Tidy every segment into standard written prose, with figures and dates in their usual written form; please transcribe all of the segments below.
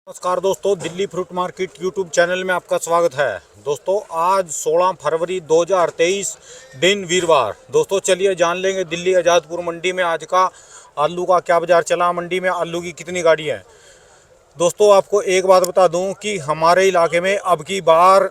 नमस्कार दोस्तों, Delhi fruit market YouTube channel में आपका स्वागत है। दोस्तों आज 16 फरवरी 2023 दिन वीरवार। दोस्तों चलिए जान लेंगे दिल्ली आज़ादपुर मंडी में आज का आलू का क्या बाजार चला, मंडी में आलू की कितनी गाड़ी है। दोस्तों आपको एक बात बता दूं कि हमारे इलाके में अब की बार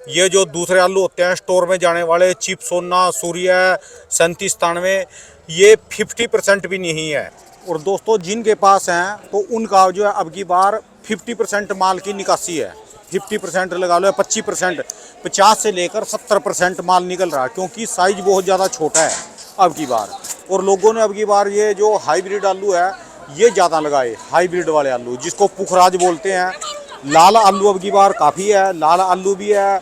ये जो दूसरे आलू होते हैं स्टोर में जाने वाले चिप सोना सूर्य 3793 ये 50% भी नहीं है। और दोस्तों जिनके पास हैं तो उनका जो है अब की बार 50% माल की निकासी है। 50% लगा लो, 25%, 50 से लेकर 70% माल निकल रहा है, क्योंकि साइज बहुत ज़्यादा छोटा है अब की बार। और लोगों ने अब की बार ये जो हाइब्रिड आलू है ये ज़्यादा लगाए, हाइब्रिड वाले आलू जिसको पुखराज बोलते हैं। लाल आलू अब की बार काफ़ी है, लाल आलू भी है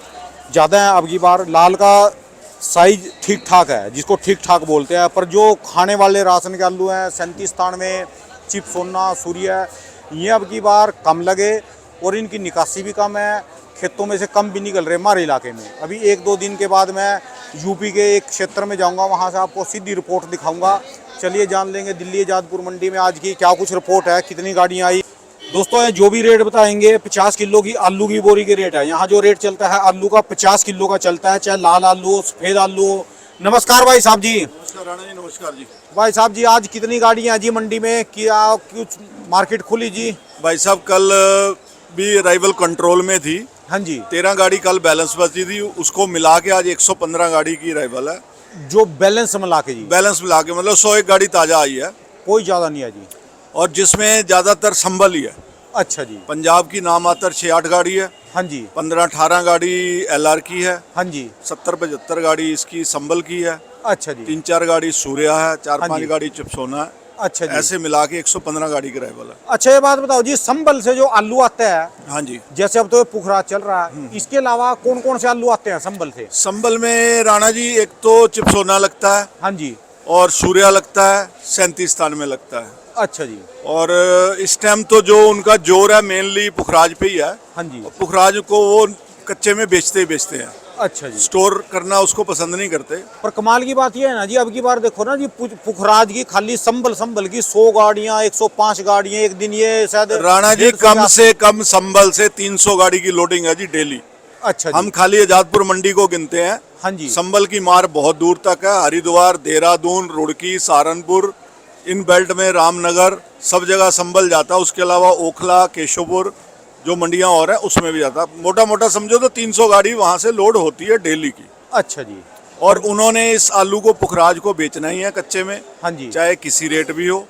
ज़्यादा है अब की बार। लाल का साइज ठीक ठाक है, जिसको ठीक ठाक बोलते हैं। पर जो खाने वाले राशन के आलू हैं 3793 चिप सोना सूर्य, ये अब की बार कम लगे और इनकी निकासी भी कम है, खेतों में से कम भी निकल रहे हमारे इलाके में। अभी एक दो दिन के बाद मैं यूपी के एक क्षेत्र में जाऊंगा, वहां से आपको सीधी रिपोर्ट दिखाऊंगा। चलिए जान लेंगे दिल्ली आज़ादपुर मंडी में आज की क्या कुछ रिपोर्ट है, कितनी गाड़ियां आई। दोस्तों जो भी रेट बताएंगे 50 किलो की आलू की बोरी के रेट है। यहाँ जो रेट चलता है आलू का 50 किलो का चलता है, चाहे लाल आलू हो सफेद आलू हो। नमस्कार भाई साहब जी। नमस्कार राणा जी। नमस्कार जी। भाई साहब जी आज कितनी गाड़ियां हैं जी मंडी में, क्या कुछ मार्केट खुली जी? भाई साहब कल भी अराइवल कंट्रोल में थी। हाँ जी। 13 गाड़ी कल बैलेंस बची थी, उसको मिला के आज 115 गाड़ी की अराइवल है। जो बैलेंस मिला के जी? बैलेंस मिला के मतलब 101 गाड़ी ताज़ा आई है, कोई ज़्यादा नहीं है जी। और जिसमें ज़्यादातर संभल ही है। अच्छा जी। पंजाब की नामातर 6-8 गाड़ी है। हाँ जी। 15-18 गाड़ी LR की है। हाँ जी। 70-75 गाड़ी इसकी संभल की है। अच्छा जी। 3-4 गाड़ी सूर्या है, हाँ 4-5 जी। गाड़ी चिपसोना है। अच्छा जी। ऐसे मिला के 115 गाड़ी की अराइवल है। अच्छा ये बात बताओ जी, संभल से जो आलू आते हैं, हाँ जी। जैसे अब तो ये पुखराज चल रहा है, इसके अलावा कौन कौन से आलू आते हैं संभल से? संभल में राणा जी एक तो चिपसोना लगता है, हाँ जी। और सूर्या लगता है, 3793 लगता है। अच्छा जी। और इस टाइम तो जो उनका जोर है मेनली पुखराज पे ही है। हाँ जी। और पुखराज को वो कच्चे में बेचते ही बेचते हैं। अच्छा जी। स्टोर करना उसको पसंद नहीं करते। पर कमाल की बात ये है ना जी, अब की बार देखो ना जी, पुखराज की खाली संभल की 100 गाड़ियां, 105 गाड़ियां एक दिन, ये शायद राणा जी कम से कम संभल से 300 गाड़ी की लोडिंग है जी डेली। अच्छा जी। हम खाली आजादपुर मंडी को गिनते हैं। हाँ जी। संभल की मार बहुत दूर तक है, हरिद्वार, देहरादून, रुड़की, सहारनपुर, इन बेल्ट में रामनगर सब जगह संभल जाता है। उसके अलावा ओखला, केशवपुर जो मंडियां और है उसमें भी जाता है। मोटा मोटा समझो तो 300 गाड़ी वहां से लोड होती है डेली की। अच्छा जी। और उन्होंने इस आलू को पुखराज को बेचना ही है कच्चे में, हाँ जी। चाहे किसी रेट भी हो।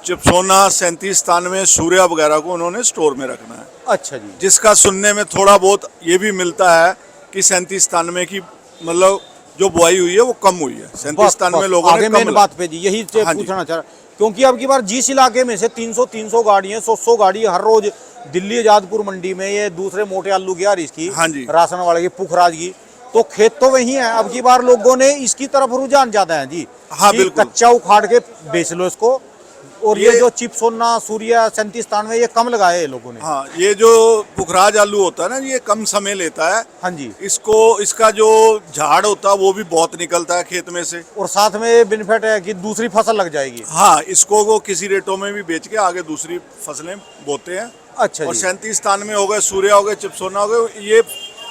चिपसोना 3793 सूर्या वगैरह को उन्होंने स्टोर में रखना है। अच्छा जी। जिसका सुनने में थोड़ा बहुत ये भी मिलता है कि 3793 की मतलब जो बुआई हुई है वो कम हुई है। 3793 लोगों ने आगे कम मेन बात पे जी यही हाँ जी। पूछना चाह रहा, क्योंकि अब की बार जिस इलाके में से 300 गाड़ियां, 100 गाड़ी हर रोज दिल्ली आज़ादपुर मंडी में ये दूसरे मोटे आलू की आ रही इसकी, हाँ जी। राशन वाले की पुखराज की, तो खेत तो वही है। अब की बार लोगों ने इसकी तरफ रुझान ज्यादा है जी। हाँ कि बिल्कुल। कच्चा उखाड़ के बेच लो इसको। और ये जो चिप सोना सूर्या 3793 ये कम लगाए ये लोगों ने। हाँ, ये जो पुखराज आलू होता है ना, ये कम समय लेता है। हाँ जी। इसका जो झाड़ होता है वो भी बहुत निकलता है खेत में से। और साथ में बेनिफिट है कि दूसरी फसल लग जाएगी। हाँ, इसको वो किसी रेटों में भी बेच के आगे दूसरी फसलें बोते हैं। अच्छा और जी। 3793 हो गए, सूर्या हो गए, चिपसोना हो गए, ये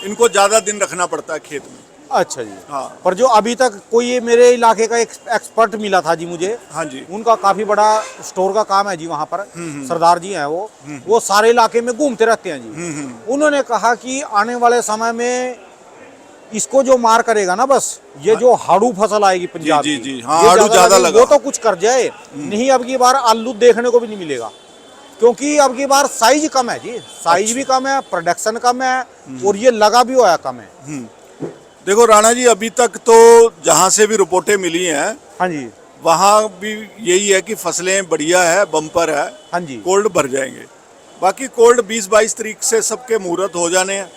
इनको ज्यादा दिन रखना पड़ता है खेत में। अच्छा जी। हाँ। पर जो अभी तक कोई ये मेरे इलाके का एक एक्सपर्ट मिला था जी मुझे, हाँ जी। उनका काफी बड़ा स्टोर का काम है जी वहाँ पर, सरदार जी हैं वो सारे इलाके में घूमते रहते हैं जी। उन्होंने कहा कि आने वाले समय में इसको जो मार करेगा ना, बस ये जो हाड़ू फसल आएगी पंजाब जी, की, जी, हाँ, ये हाड़ू ज्यादा लगेगी, लगा। वो तो कुछ कर जाए, नहीं अब की बार आलू देखने को भी नहीं मिलेगा। क्योंकि अब की बार साइज कम है जी, साइज भी कम है, प्रोडक्शन कम है, और ये लगा भी हुआ कम है। देखो राणा जी, अभी तक तो जहाँ से भी रिपोर्टें मिली हैं, हाँ जी। वहाँ भी यही है कि फसलें बढ़िया है, बम्पर है। हाँ जी। कोल्ड भर जाएंगे। बाकी कोल्ड 20-22 तारीख से सबके मुहूर्त हो जाने हैं।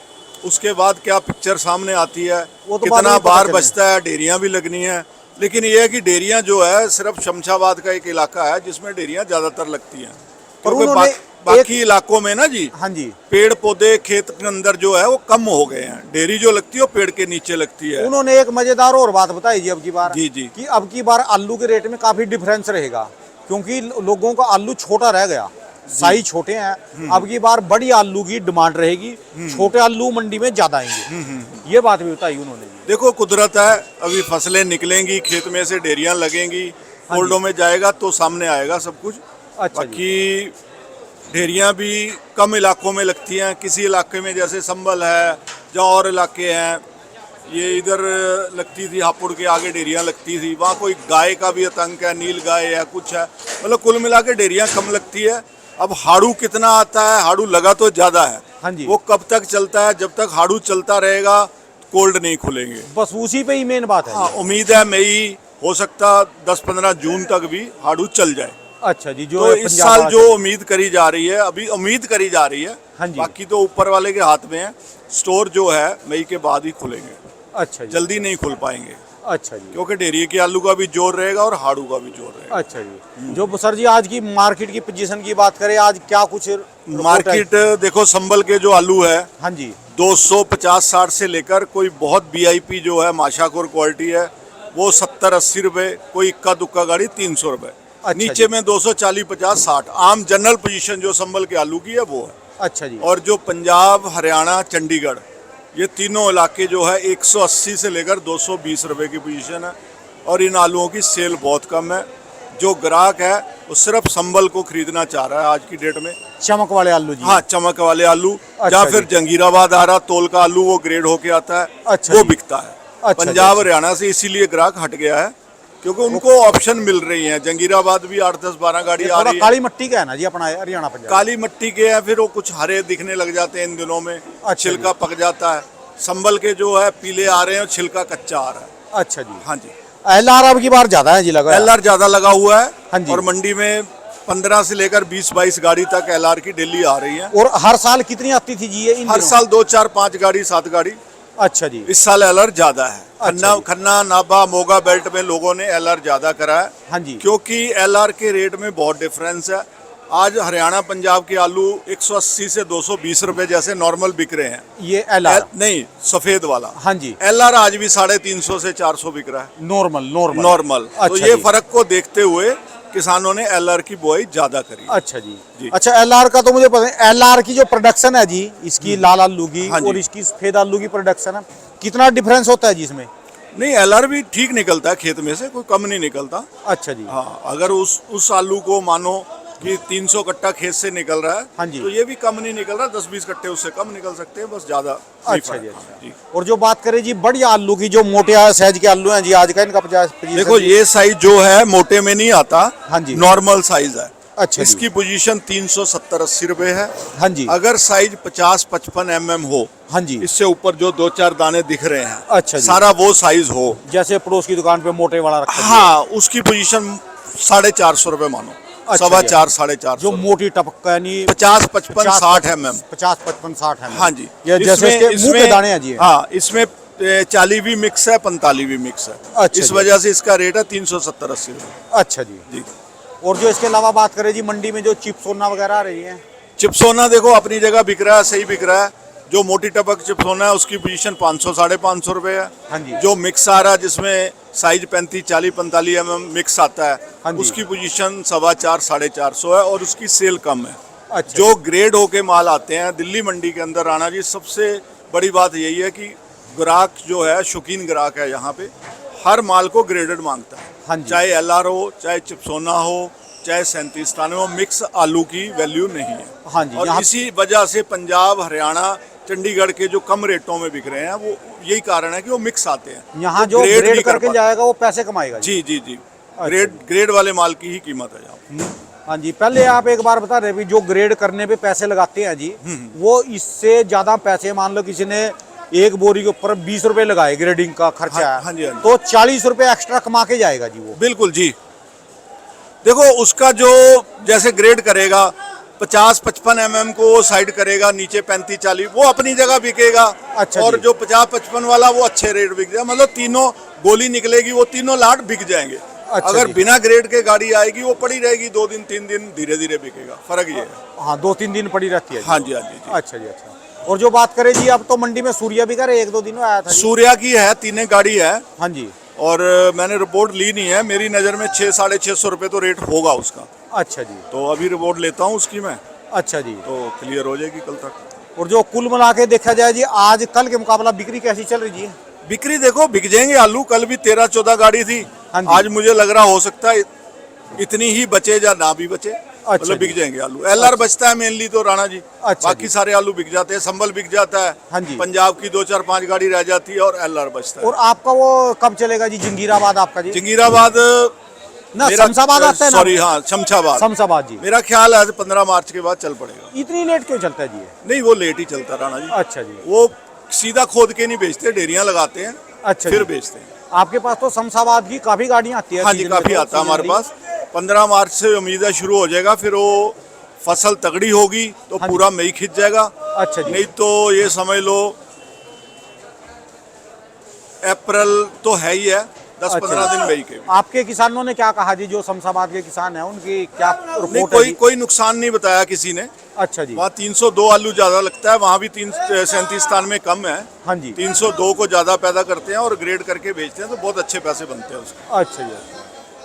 उसके बाद क्या पिक्चर सामने आती है, वो तो बाद कितना में पता बार चलेगा। बचता है, डेयरियां भी लगनी है। लेकिन ये है कि डेयरियां जो है सिर्फ शमशाबाद का एक इलाका है जिसमें डेयरियां ज्यादातर लगती हैं। क्योंकि उन्होंने बाकी इलाकों में ना जी हाँ जी, पेड़ पौधे खेत के अंदर जो है वो कम हो गए हैं। डेयरी जो लगती है वो पेड़ के नीचे लगती है। उन्होंने एक मजेदार और बात बताई जी अब की बार, जी, जी। कि अब की बार आलू के रेट में काफी डिफरेंस रहेगा, क्योंकि लोगों का आलू छोटा रह गया। साइज छोटे हैं। अब की बार बड़ी आलू की डिमांड रहेगी, छोटे आलू मंडी में ज्यादा आएंगे, ये बात भी बताई उन्होंने जी। देखो कुदरत है, अभी फसलें निकलेंगी खेत में से, ढेरियां लगेंगी, कोल्डों में जाएगा तो सामने आएगा सब कुछ। अच्छा जी। बाकी ढेरियां भी कम इलाकों में लगती हैं, किसी इलाके में जैसे संभल है, जहाँ और इलाके हैं, ये इधर लगती थी हापुड़ के आगे ढेरियां लगती थी, वहाँ कोई गाय का भी आतंक है, नील गाय है कुछ है, मतलब कुल मिला के ढेरियां कम लगती है। अब हाड़ू कितना आता है, हाड़ू लगा तो ज्यादा है, हाँ जी। वो कब तक चलता है, जब तक हाड़ू चलता रहेगा कोल्ड नहीं खुलेंगे। बस उसी पे ही मेन बात है। हाँ, उम्मीद है मई, हो सकता 10-15 जून तक भी हाड़ू चल जाए। अच्छा जी। जो तो इस पंजाब साल आ जो उम्मीद करी जा रही है, अभी उम्मीद करी जा रही है, हाँ जी। बाकी तो ऊपर वाले के हाथ में है। स्टोर जो है मई के बाद ही खुलेंगे, अच्छा जी। जल्दी नहीं खुल पाएंगे, अच्छा जी। क्योंकि डेरिये के आलू का भी जोर रहेगा और हाड़ू का भी जोर रहेगा। अच्छा जी। जो सर जी आज की मार्केट की पोजीशन की बात करें, आज क्या कुछ रिपोर्ट है? मार्केट देखो, संभल के जो आलू है हाँ जी। 250-60 से लेकर कोई बहुत वीआईपी जो है माशाकोर क्वालिटी है वो 70-80 रुपए, कोई इक्का दुक्का गाड़ी 300 रुपए। अच्छा नीचे जी। में 240-50-60 आम जनरल पोजीशन जो संभल के आलू की है वो है। अच्छा जी। और जो पंजाब, हरियाणा, चंडीगढ़, ये तीनों इलाके जो है 180 से लेकर 220 रुपए की पोजीशन है। और इन आलूओं की सेल बहुत कम है। जो ग्राहक है वो सिर्फ संभल को खरीदना चाह रहा है आज की डेट में। चमक वाले आलू जी। हाँ, चमक वाले आलू, अच्छा या फिर जी। जंगीराबाद आ रहा तोल का आलू, वो ग्रेड होके आता है, अच्छा वो जी। बिकता है। अच्छा पंजाब जी। हरियाणा से इसीलिए ग्राहक हट गया है, क्योंकि उनको ऑप्शन मिल रही हैं। जंगीराबाद भी 8-10-12 गाड़ी ये आ थोड़ा रही है। काली मिट्टी का है ना जी अपना हरियाणा पंजाब। काली मिट्टी के हैं, फिर वो कुछ हरे दिखने लग जाते हैं इन दिनों में, अच्छा छिलका पक जाता है। संभल के जो है पीले आ रहे हैं और छिलका कच्चा आ रहा है। अच्छा जी। हाँ जी। एलआर अब की बार ज्यादा है जी लगा। एलआर ज्यादा लगा हुआ है। हाँ जी। और मंडी में 15 से लेकर 20-22 गाड़ी तक एलआर की डेली आ रही है। और हर साल कितनी आती थी जी ये इन हर दिनों? साल 2-4-5 गाड़ी, 7 गाड़ी। अच्छा जी। इस साल एलआर ज्यादा है। अच्छा जी। खन्ना, नाभा, मोगा बेल्ट में लोगों ने एलआर ज्यादा करा है, हाँ जी। क्योंकि एलआर के रेट में बहुत डिफरेंस है। आज हरियाणा पंजाब के आलू 180 से 220 रुपए जैसे नॉर्मल बिक रहे हैं। ये एलआर नहीं, सफेद वाला। हाँ जी। एलआर आज भी 350 से 400 बिक रहा है नॉर्मल। नॉर्मल। तो अच्छा ये जी। फर्क को देखते हुए किसानों ने एलआर की बुआई ज्यादा करी। अच्छा जी। जी। अच्छा, एलआर का तो मुझे पता है। एलआर की जो प्रोडक्शन है जी, इसकी लाल आलू की हाँ जी। और इसकी सफेद आलू की प्रोडक्शन है, कितना डिफरेंस होता है जी इसमें? नहीं, एलआर भी ठीक निकलता है खेत में से, कोई कम नहीं निकलता। अच्छा जी। हाँ, अगर उस आलू को मानो कि 300 कट्टा खेत से निकल रहा है, हाँ जी। तो ये भी कम नहीं निकल रहा, 10-20 कट्टे उससे कम निकल सकते हैं, बस ज्यादा नहीं अच्छा फर्क। जी। हाँ, अच्छा जी। और जो बात करें जी बढ़िया आलू की, जो मोटे साइज के आलू हैं जी, आज का इनका 50 देखो, ये साइज जो है मोटे में नहीं आता, हाँ जी। नॉर्मल साइज है। अच्छा जी। इसकी पोजीशन 370-80 रुपए है। हाँ जी। अगर साइज 50-55 mm हो, हाँ जी। इससे ऊपर जो 2-4 दाने दिख रहे हैं, अच्छा जी। सारा वो साइज हो, जैसे पड़ोस की दुकान पे मोटे वाला रखा है। हाँ, उसकी पोजीशन 450 रुपए मानो, अच्छा 4.25 जी। 450 जो मोटी टपक यानी 50-55-60 mm। 50-55-60 है। हाँ जी। ये जैसे इसके मुंह के दाने हैं जी। हाँ, इसमें 40 भी मिक्स है, 45 भी मिक्स है। अच्छा इस जी। वजह से इसका रेट है 370-80 रुपए। अच्छा जी। जी। और जो इसके अलावा बात करें जी, मंडी में जो चिप्सोना वगैरह आ रही है। चिप्सोना देखो अपनी जगह बिक रहा है, सही बिक रहा है। जो मोटी टपक चिप्सोना है उसकी पोजीशन 500-550 रुपए है। हाँ जी। जो मिक्स आ रहा है, जिसमें साइज 35-40-45 mm मिक्स आता हाँ है, जी। उसकी पोजीशन 425-450 है और उसकी सेल कम है। अच्छा जो ग्रेड होके माल आते हैं दिल्ली मंडी के अंदर, राणा जी, सबसे बड़ी बात यही है कि ग्राहक जो है शौकीन ग्राहक है, यहाँ पे हर माल को ग्रेडेड मांगता है। हाँ जी। चाहे एलआर हो, चाहे चिप्सोना हो, चाहे 37 हो, मिक्स आलू की वैल्यू नहीं है। हाँ जी। और यहाँ इसी वजह से पंजाब, हरियाणा, चंडीगढ़ के जो कम रेटों में बिक रहे हैं, वो यही कारण है कि वो मिक्स आते हैं। यहाँ तो जो ग्रेड ग्रेड भी कर करके पाते जाएगा वो पैसे कमाएगा जी। जी जी जी। ग्रेड वाले माल की ही कीमत है यहाँ। हाँ जी। पहले आप एक बार बता रहे भी, जो ग्रेड करने पे पैसे लगाते हैं जी, वो इससे ज्यादा पैसे, मान लो किसी ने एक बोरी के ऊपर 20 रुपए लगाए ग्रेडिंग का खर्चा है, हाँ जी, हाँ जी। तो 40 रुपए एक्स्ट्रा कमा के जाएगा जी वो। बिल्कुल जी। देखो, उसका जो जैसे ग्रेड करेगा 50-55 mm को वो साइड करेगा, नीचे 35-40 वो अपनी जगह बिकेगा। अच्छा और जी। जो 50-55 वाला वो अच्छे रेट बिक जाएगा, मतलब तीनों गोली निकलेगी, वो तीनों लाट बिक जाएंगे। अच्छा अगर जी। बिना ग्रेड के गाड़ी आएगी, वो पड़ी रहेगी 2 दिन 3 दिन, धीरे धीरे बिकेगा। फर्क ये है। हाँ, 2-3 दिन पड़ी रहती है जी। हाँ जी, हाँ जी, जी। अच्छा जी। अच्छा। और जो बात करें जी, अब तो मंडी में सूर्या भी करे, 1-2 दिन में आया था जी। सूर्या की है, 3 गाड़ी है। हाँ जी। और मैंने रिपोर्ट ली नहीं है, मेरी नज़र में 600-650 रुपये तो रेट होगा उसका। अच्छा जी। तो अभी रिपोर्ट लेता हूँ उसकी मैं, अच्छा जी। तो क्लियर हो जाएगी कल तक। और जो कुल मिला के देखा जाए जी, आज कल के मुकाबला बिक्री कैसी चल रही जी? बिक्री देखो बिक जाएंगे आलू, कल भी 13-14 गाड़ी थी। हाँ जी। आज मुझे लग रहा हो सकता है इतनी ही बचे या ना भी बचे, मतलब जी। बिक जाएंगे आलू। एलआर बचता है मेनली तो राणा जी, अच्छा बाकी जी। सारे आलू बिक जाते हैं। संभल बिक जाता है, हाँ जी। पंजाब की 2-4-5 गाड़ी रह जाती है और एलआर बचता है। और आपका वो कब चलेगा जी जंगीराबाद आपका जी? जंगीराबाद ना शमशाबाद आता है ना? सॉरी हाँ शमशाबाद। शमशाबाद जी। मेरा ख्याल है 15 मार्च के बाद चल पड़ेगा। इतनी लेट क्यों चलता है जी ये? नहीं वो लेट ही चलता राणा जी। अच्छा जी। वो सीधा खोद के नहीं बेचते, डेरियां लगाते हैं अच्छा फिर जी। बेचते हैं। आपके पास तो शमशाबाद की काफी गाड़ियां आती है? हाँ जी सीजन में काफी तो, आता है हमारे सीजनली। पास। 15 मार्च से उम्मीद है शुरू हो जाएगा, फिर वो फसल तगड़ी होगी तो हाँ जी। पूरा मई खिंच जाएगा। अच्छा जी। नहीं तो ये समझ लो अप्रैल तो है ही है, 10-15 अच्छा। दिन मई के। आपके किसानों ने क्या कहा जी, जो शमशाबाद के किसान हैं उनकी क्या नहीं रिपोर्ट है कोई जी? कोई नुकसान नहीं बताया किसी ने। अच्छा जी। वहाँ 302 आलू ज्यादा लगता है, वहाँ भी 37 स्थान में कम है। हाँ जी। 302 को ज्यादा पैदा करते हैं और ग्रेड करके बेचते हैं, तो बहुत अच्छे पैसे बनते हैं उसके। अच्छा जी।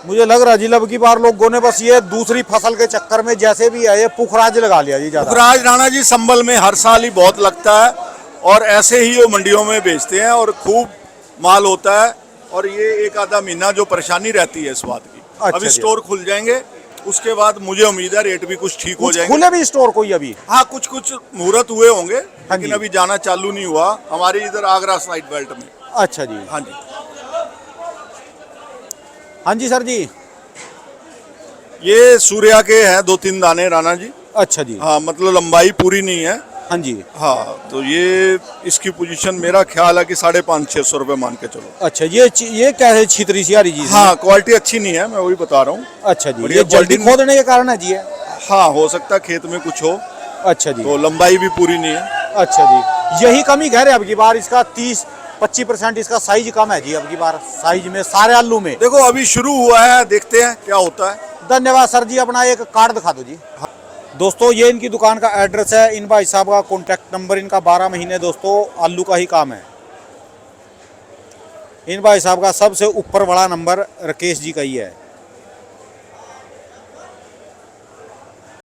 मुझे लग रहा है जी अब की बार लोगों ने बस ये दूसरी फसल के चक्कर में जैसे भी है ये पुखराज लगा लिया जी ज्यादा। पुखराज राणा जी संभल में हर साल ही बहुत लगता है और ऐसे ही वो मंडियों में बेचते हैं और खूब माल होता है। और ये एक आधा महीना जो परेशानी रहती है इस बात की, अच्छा अभी जी। स्टोर खुल जाएंगे उसके बाद मुझे उम्मीद है रेट भी कुछ ठीक हो कुछ जाएंगे। खुले भी स्टोर कोई अभी? हाँ कुछ कुछ मुहूर्त हुए होंगे, लेकिन जी। अभी जाना चालू नहीं हुआ हमारी इधर आगरा साइड बेल्ट में। अच्छा जी। हाँ जी। हाँ जी सर जी। ये सूर्या के हैं 2-3 दाने राणा जी। अच्छा जी। हाँ मतलब लंबाई पूरी नहीं है। हाँ जी। हाँ तो ये इसकी पोजीशन मेरा ख्याल है कि 550-600 रुपये मान के चलो। अच्छा ये क्या है, छितरी सी आ रही जी इसमें? हाँ क्वालिटी अच्छी नहीं है, मैं वही बता रहा हूँ। अच्छा जी। बढ़िया ये जल्दी क्वालिटी- खोदने के कारण है जी ये? हाँ हो सकता है खेत में कुछ हो, अच्छा जी। तो लंबाई भी पूरी नहीं है। अच्छा जी। यही कमी कह रहे हैं अब की बार, इसका 30-25% इसका साइज कम है जी अब की बार साइज में, सारे आलू में। देखो अभी शुरू हुआ है, देखते हैं क्या होता है। धन्यवाद सर जी। अपना एक कार्ड दिखा दो जी। दोस्तों ये इनकी दुकान का एड्रेस है, इन भाई साहब का कॉन्टैक्ट नंबर, इनका 12 महीने दोस्तों आलू का ही काम है। इन भाई साहब का सबसे ऊपर बड़ा नंबर राकेश जी का ही है।